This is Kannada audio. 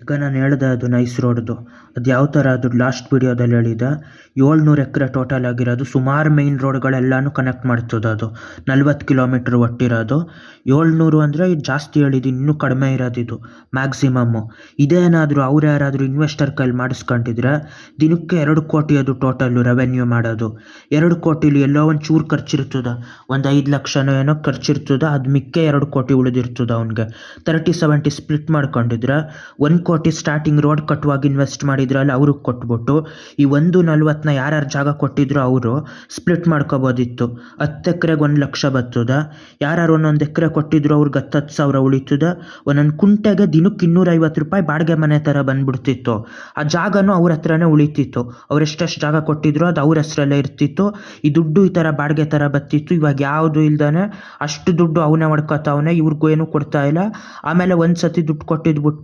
ಈಗ ನಾನು ಹೇಳ್ದೆ ಅದು ನೈಸ್ ರೋಡ್ದು. ಅದು ಯಾವ ಥರ ಅದು ಲಾಸ್ಟ್ ವೀಡಿಯೋದಲ್ಲಿ ಹೇಳಿದ್ದೆ. 700 ಎಕರೆ ಟೋಟಲ್ ಆಗಿರೋದು. ಸುಮಾರು ಮೈನ್ ರೋಡ್ಗಳೆಲ್ಲನೂ ಕನೆಕ್ಟ್ ಮಾಡ್ತದೆ ಅದು. 40 ಕಿಲೋಮೀಟ್ರ್ ಒಟ್ಟಿರೋದು. 700 ಅಂದರೆ ಜಾಸ್ತಿ ಹೇಳಿದ್ದು, ಇನ್ನೂ ಕಡಿಮೆ ಇರೋದಿದು ಮ್ಯಾಕ್ಸಿಮಮ್ಮು. ಇದೇನಾದರೂ ಅವ್ರು ಯಾರಾದರೂ ಇನ್ವೆಸ್ಟರ್ ಕೈಲಿ ಮಾಡಿಸ್ಕೊಂಡಿದ್ರೆ ದಿನಕ್ಕೆ 2 ಕೋಟಿ ಅದು ಟೋಟಲ್ಲು ರೆವೆನ್ಯೂ ಮಾಡೋದು. 2 ಕೋಟಿಲಿ ಎಲ್ಲೋ ಒಂದು ಚೂರು ಖರ್ಚಿರ್ತದೆ, ಒಂದು 5 ಲಕ್ಷನೋ ಏನೋ ಖರ್ಚಿರ್ತದೆ. ಅದು ಮಿಕ್ಕ 2 ಕೋಟಿ ಉಳಿದಿರ್ತದೆ ಅವ್ನಿಗೆ. 30-70 ಸ್ಪ್ಲಿಟ್ ಮಾಡ್ಕೊಂಡಿದ್ರೆ 1 ಕೋಟಿ ಸ್ಟಾರ್ಟಿಂಗ್ ರೋಡ್ ಕಟ್ಟುವಾಗ ಇನ್ವೆಸ್ಟ್ ಮಾಡಿದ್ರಲ್ಲ ಅವ್ರಿಗೆ ಕೊಟ್ಬಿಟ್ಟು ಈ 140ನ ಯಾರ್ಯಾರು ಜಾಗ ಕೊಟ್ಟಿದ್ರು ಅವರು ಸ್ಪ್ಲಿಟ್ ಮಾಡ್ಕೋಬೋದಿತ್ತು. 10 ಎಕರೆಗೆ 1 ಲಕ್ಷ ಬರ್ತದೆ. ಯಾರು ಒಂದೊಂದು ಎಕರೆ ಕೊಟ್ಟಿದ್ರು ಅವ್ರಿಗೆ 10,000 ಉಳಿತದೆ. ಒಂದೊಂದು ಕುಂಟೆಗೆ ದಿನಕ್ಕೆ 250 ರೂಪಾಯಿ ಬಾಡಿಗೆ ಮನೆ ಥರ ಬಂದ್ಬಿಡ್ತಿತ್ತು. ಆ ಜಾಗನೂ ಅವ್ರ ಹತ್ರನೇ ಉಳಿತಿತ್ತು. ಅವ್ರು ಎಷ್ಟೆಷ್ಟು ಜಾಗ ಕೊಟ್ಟಿದ್ರು ಅದು ಅವ್ರ ಹೆಸರಲ್ಲೇ ಇರ್ತಿತ್ತು. ಈ ದುಡ್ಡು ಈ ಥರ ಬಾಡಿಗೆ ಥರ ಬರ್ತಿತ್ತು. ಇವಾಗ ಯಾವುದು ಇಲ್ದಾನೆ ಅಷ್ಟು ದುಡ್ಡು ಅವನೇ ಹೊಡ್ಕೊತಾವನೆ, ಇವ್ರಿಗೂ ಏನೂ ಕೊಡ್ತಾ ಇಲ್ಲ. ಆಮೇಲೆ ಒಂದು ಸತಿ ದುಡ್ಡು ಕೊಟ್ಟಿದ್ದು ಬಿಟ್ಬಿಟ್ಟು